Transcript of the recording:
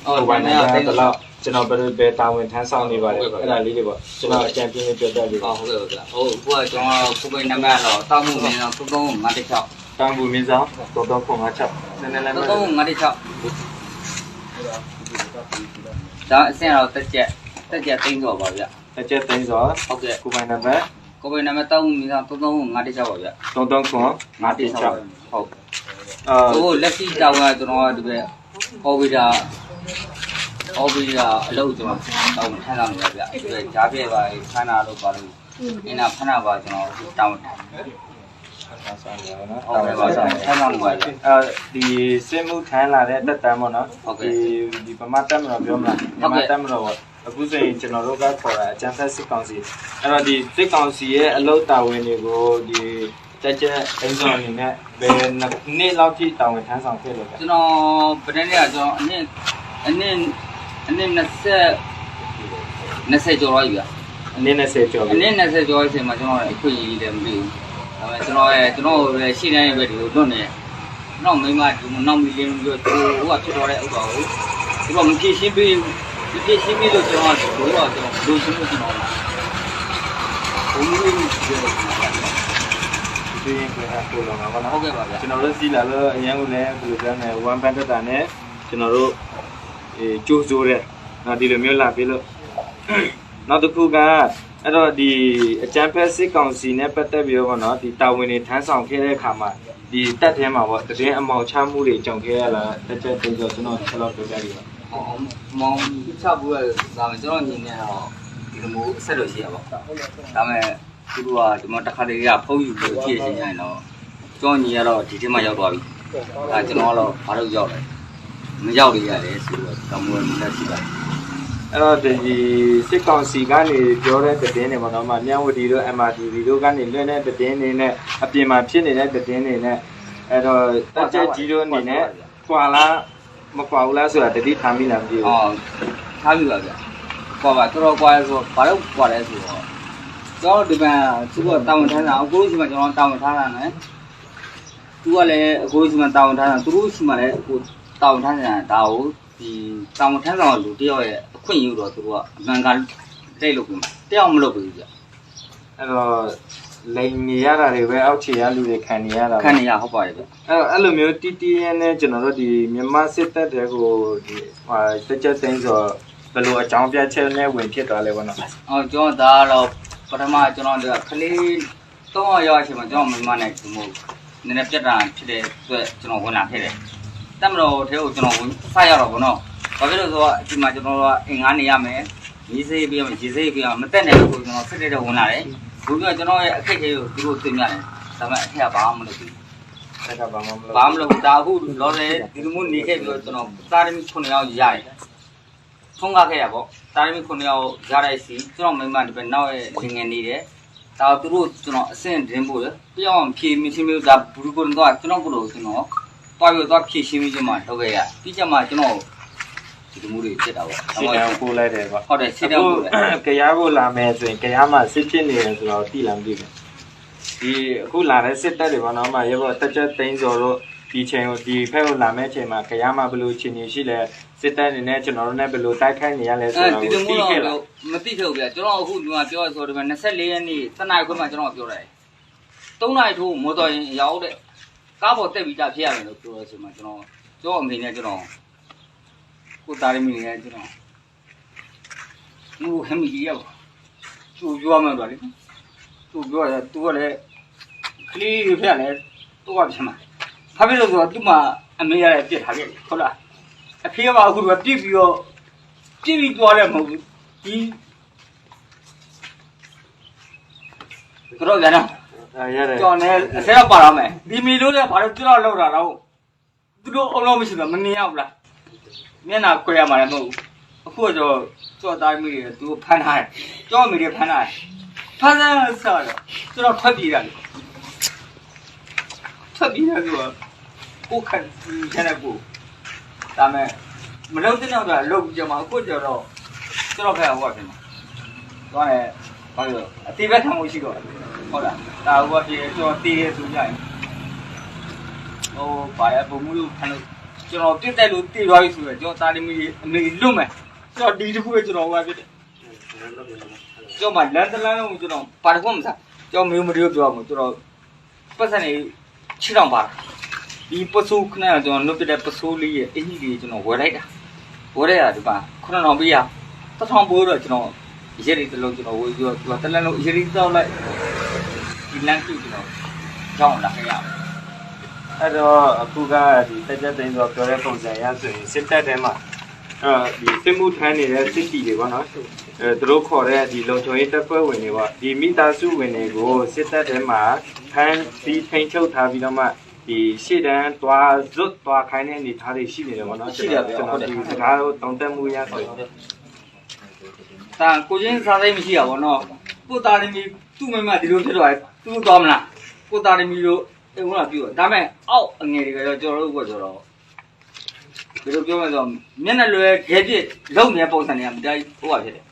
ကိုပိုင်နေတယ်တော့ကျွန်တော်ဘယ်တာဝန်ထမ်းဆောင်နေပါလဲအဲ့ဒါလေးတွေပေါ့ကျွန်တော်အကြံပြင်းပြပြပြီးဟုတ်ကဲ့ဟုတ်ကဲ့ဟိုအခုကကျွန်တော်ကိုပိုင်နံပါတ်တော့တောင်းမှုမင်းတော့33516တောင်းမှုမင်းဆောင်33516နည်းနည်းလေး33516ဒါအဆင့်တော့တက်ကြသိန်းစောပါဗျတက်ကြသိန်းစောဟုတ်ကဲ့ကိုပိုင်နံပါတ်တောင်းမှုမင်းဆောင်33516ပါဗျ33516ဟုတ်ဟိုလက်ရှိတောင်းကကျွန်တော်ဒီပဲဟောပြီးတာအလုပ်ကျွန်တော်တောင်းထမ်းဆောင်နေပါဗျဒီကြားပြဲပါခန္ဓာလို့ပါလို့အင်းနာခန္ဓာပါကျွန်တော်တောင်းထမ်းဆောင်နေပါနော်ဟုတ်ကဲ့ပါဆရာထမ်းဆောင်နေပါဗျဒီစစ်မှုထမ်းလာတဲ့တက်တန်းပေါ့နော်ဒီဗမာတက်မတော်ပြောမလားဗမာတက်မတော်ပေါ့အခုဆိုရင်ကျွန်တော်တို့ကခေါ်တာအကျန်းဖက်စစ်ကောင်စီအဲ့တော့ဒီစစ်ကောင်စီရဲ့အလုပ်တာဝန်တွေကိုဒီတက်အင်းစောအနေနဲ့ဘယ်နေ့လောက်ထိတာဝန်ထမ်းဆောင်ခဲ့လို့လဲကျွန်တော်ဗတဲ့နေ့ကကျွန်တော်အနည်း20ကျော်သွားပြီဗျအနည်း20ကျော်အနည်း20ကျော်အချိန်မှာကျွန်တော်အခွင့်အရေးလည်းမပြီးဘူးဒါပေမဲ့ကျွန်တော်ရဲ့ရှင်းတိုင်းပဲဒီလိုလွတ်နေနောက်မိမဒီနောက်မီလင်းပြီးတော့ဟိုကဖြစ်တော့တဲ့ဥစ္စာကိုဒီတော့မဖြည့်ရှင်းပြီးလို့ကျွန်တော်လိုချင်လို့ကျွန်တော်ဘုံမျိုးပြောတာဒီရင်ခွဲထားပို့လာပါတော့ဟုတ်ကဲ့ပါဗျာကျွန်တော်တို့စီလာလို့အရင်ကလည်းဘယ်လိုပြောမလဲ1ဘတ်တက်တာနဲ့ကျွန်တော်တို့ကျိုးစိုးတဲ့နော်ဒီလိုမျိုးလာပြီးလို့နောက်တစ်ခုကအဲ့တော့ဒီအကျန်းဖက်စစ်ကောင်စီနဲ့ပတ်သက်ပြီးတော့နော်ဒီတာဝန်တွေထမ်းဆောင်ခဲ့တဲ့အခါမှာဒီတက်ထဲမှာပေါ့တည်င်းအမောင်ချမှုတွေကြောင့်ခဲ့ရလားတက်တင်ဆိုကျွန်တော်ဆက်လို့ပြောပြရအောင်မောင်ချဘူးကဒါမှကျွန်တော်ညီနေတော့ဒီလိုမျိုးဆက်လို့ရှိရပါဒါပေမဲ့သူတို့ကဒီမှာတစ်ခါတည်းကဖုန်းယူပြီးဖြည့်ရှင်းကြရင်တော့ကျွန်တော်ညီကတော့ဒီထဲမှာရောက်သွားပြီအဲကျွန်တော်ကတော့ဘာလို့ရောက်လဲမရောက်ရရတယ်ဆိုတော့တမွေးလက်ရှိပါအဲ့တော့ဒီစစ်ကောင်စီကနေပြောတဲ့သတင်းတွေပေါ့နော်မြဝတီတို့ MRTV တို့ကနေလွှင့်တဲ့သတင်းတွေနဲ့အပြင်မှာဖြစ်နေတဲ့သတင်းတွေနဲ့အဲ့တော့တက်ကြကြီးတို့အနေနဲ့ကွာလားမကွာဘူးလားဆိုတာတတိထားမိလားမသိဘူးထားပြီပါဗျကွာပါတော်ကွာဆိုဘာလို့ကွာလဲဆိုတော့ကျွန်တော်ဒီမှာသူကတာဝန်ထမ်းတာအခုလို့ရှိမှကျွန်တော်တာဝန်ထားတာနဲ့သူကလည်းအခုလို့ရှိမှတာဝန်ထားတာသူတို့ရှိမှလည်းအခုတာဝန်ထမ်းတာဒါကိုဒီတာဝန်ထမ်းဆောင်လူတယောက်ရဲ့အခွင့်အရေးတော့သူကအမှန်ကန်တိတ်လို့ပြင်တယောက်မလုပ်ဘူးဗျအဲ့တော့လိန်နေရတာတွေပဲအောက်ခြေရလူတွေခံနေရတာခံနေရဟုတ်ပါတယ်ဗျအဲ့လိုမျိုးတီးရဲနဲ့ကျွန်တော်တို့ဒီမြန်မာစစ်တပ်တွေကိုဒီတက်သိန်းဆိုဘယ်လိုအကြောင်းပြချက်နဲ့ဝင်ဖြစ်သွားလဲပေါ့နော်ကျွန်တော်ဒါတော့ပထမကျွန်တော်ကခလေး3ရောက်အချိန်မှာကျွန်တော်မြန်မာနဲ့ဒီမို့နည်းနည်းပြတ်တာဖြစ်တဲ့အတွက်ကျွန်တော်ဝင်လာခဲ့တယ်တမတော်ထဲကိုကျွန်တော်ဝင်စရတော့ဗောနော်ဘာဖြစ်လို့ဆိုတော့ဒီမှာကျွန်တော်ကအင်္ဂါနေရမယ်ရေးစေးပြရမယ်ရေးစေးပြရမတက်နိုင်ဘူးကျွန်တော်ဆက်တဲ့ဝင်လာတယ်ဘူးကကျွန်တော်ရဲ့အခက်အခဲကိုသူတို့သိမြတယ်ဒါပေမဲ့အထက်ဘာမှမလုပ်ဘူးဆက်ကဘာမှမလုပ်ဘာမှမလုပ်ဘူးဒါအခုလောဆယ်ဒီလိုမျိုးနေခဲ့ပြီးတော့ကျွန်တော်သားသမီး9ယောက်ရတယ်ထုံးကားခဲ့ရဗောသားသမီး9ယောက်ရတဲ့စီကျွန်တော်မိမဒီပဲနောက်ရဲ့ငငယ်နေတယ်ဒါသူတို့ကျွန်တော်အဆင့်တင်ဖို့လေပြောင်းဖြေမချင်းမျိုးဒါဘူးကိုတော့ကျွန်တော်ဘလို့ကျွန်တော်သွားဖြည့်ရှင်းပြီးမှထုတ်ခဲ့ရပြီးကြမှာကျွန်တော်ဒီလိုမျိုးတွေဖြစ်တာပေါ့စစ်တမ်းပို့လိုက်တယ်ပေါ့ဟုတ်တယ်စစ်တမ်းပို့တယ်ကြားကိုလာမယ်ဆိုရင်ကြားမှာစစ်ဖြစ်နေတယ်ဆိုတော့သိလားမသိဘူးဒီအခုလာတဲ့စစ်တပ်တွေပေါ့နော်ရေပေါ်တက်ချက်သိန်းစော်တို့ဒီချိန်ကိုဒီဖက်ကိုလာမဲ့ချိန်မှာကြားမှာဘယ်လိုခြေနေရှိလဲစစ်တပ်အနေနဲ့ကျွန်တော်တို့နဲ့ဘယ်လိုတိုက်ခိုက်နေရလဲဆိုတော့သိခဲ့လားမသိခဲ့ဘူးဗျကျွန်တော်အခုဒီမှာပြောရဆိုတော့ဒီမှာ24ရက်နေ့စနေခွင့်မှာကျွန်တော်ပြောတယ်3နာရီထိုးမော်တော်ရင်ရောက်တဲ့ကားပေါ်တက်ပြီးကြဖြစ်ရမယ်လို့ပြောရဆိုမှကျွန်တော်အမေနဲ့ကျွန်တော်ကိုတာရီမီနဲ့ကျွန်တော်ဟိုဟမ်မီကြီးရောက်သူပြောမှတော့လေသူပြောတယ်သူကလည်းကလေးရဖက်လည်းသူကဖြစ်မှာဘာဖြစ်လို့ဆိုတော့သူ့မှာအမေရတဲ့ပြစ်ထားခဲ့တယ်ဟုတ်လားအဖေကအခုကပြစ်ပြီးသွားတယ်မဟုတ်ဘူးဒီကတော့ရနော်ရတယ်ကျွန်တော်လည်းအစက်ပါရမယ်ဒီမီလို့လည်းဘာလို့ကျွန်တော်လောက်တာတော့သူတို့အုံလုံးမရှိတော့မနေရဘူးလားမျက်နှာခွဲရမှာလည်းမဟုတ်ဘူးအခုတော့တိုင်းမိတယ်သူဖမ်းထားတယ်ကြောက်မိတယ်ဖမ်းထားတယ်ဖမ်းထားဆောက်ကျွန်တော်ထွက်ပြေးတယ်ဆိုတော့ကိုခံချင်တဲ့ကိုဒါမဲ့မလုံးတဲ့တော့လှုပ်ကြမှာအခုကျတော့ကျွန်တော်ဖက်ဟောဖြစ်မှာသွားတယ်ဘာလို့အတိဘက်ခံမှုရှိတော့ဟုတ်လားဒါဟိုကပြေကျွန်တော်တည်ရဆိုကြရင်ဟိုဘာလဲပုံမှုလို့ဖမ်းလို့ ကျွန်တော်ပြစ်တဲ့လို့တည်သွားပြီဆိုတော့ကျွန်တော်တာလီမီအမေလွတ်မယ်ကျွန်တော်ဒီတစ်ခုပဲကျွန်တော်ဟိုဖြစ်တယ်ကျွန်တော်မှလန်တလန်လုံးကျွန်တော်ဘာတစ်ခုမှမစားကျွန်တော်မျိုးမတွေးပြောမှာကျွန်တော်ပတ်စံနေချီတောင်ပါဒီပစိုးခဏကျွန်တော်လွတ်ပြတဲ့ပစိုးလေးရဲ့အင်ကြီးလေးကျွန်တော်ဝယ်လိုက်တာဝယ်ရတာဒီပါ9000ပေးရ1000ပိုးတော့ကျွန်တော်ရေရီတလုံးကျွန်တော်ဝယ်ပြီးတော့တလန်လုံးရေရီတောက်လိုက်ဒီလန်ကျကျွန်တော်ကြောင်းလာခဲ့ရ အဲ့တော့အခုကဒီတက်ကြသိန်းဆိုပြောတဲ့ပုံစံရဆိုရင်စစ်တပ်ထဲမှာဒီစစ်မှုထမ်းနေတဲ့စစ်တီတွေပေါ့နော်သူတို့ခေါ်တဲ့ဒီလုံခြုံရေးတပ်ဖွဲ့ဝင်တွေပေါ့ဒီမိသားစုဝင်တွေကိုစစ်တပ်ထဲမှာဖမ်းပြီးထိန်ချုပ်ထားပြီးတော့မှဒီရှေ့တန်းသွားဇွတ်သွားခိုင်းတဲ့အနေထားတွေရှိနေတယ်ပေါ့နော်ရှိတယ်ဗျာဟုတ်တယ်ဒီစကားတော့တောင်းတမှုရဆိုရင် ဒါကိုချင်းစားသိမရှိရပါတော့ကိုတာလီမီသူ့မိမဒီလိုဖြစ်သွားတယ်သူ့သွားမလားကိုတာလီမီတို့အဲ့ဟိုကပြောဒါမဲ့အောက်အငယ်တွေကကျွန်တော်တို့ကဆိုတော့ဘယ်လိုပြောမလဲဆိုတော့မျက်နှာလွယ်ခဲပြစ်လုံနေတဲ့ပုံစံတွေကမတိုင်းဟိုကဖြစ်တယ်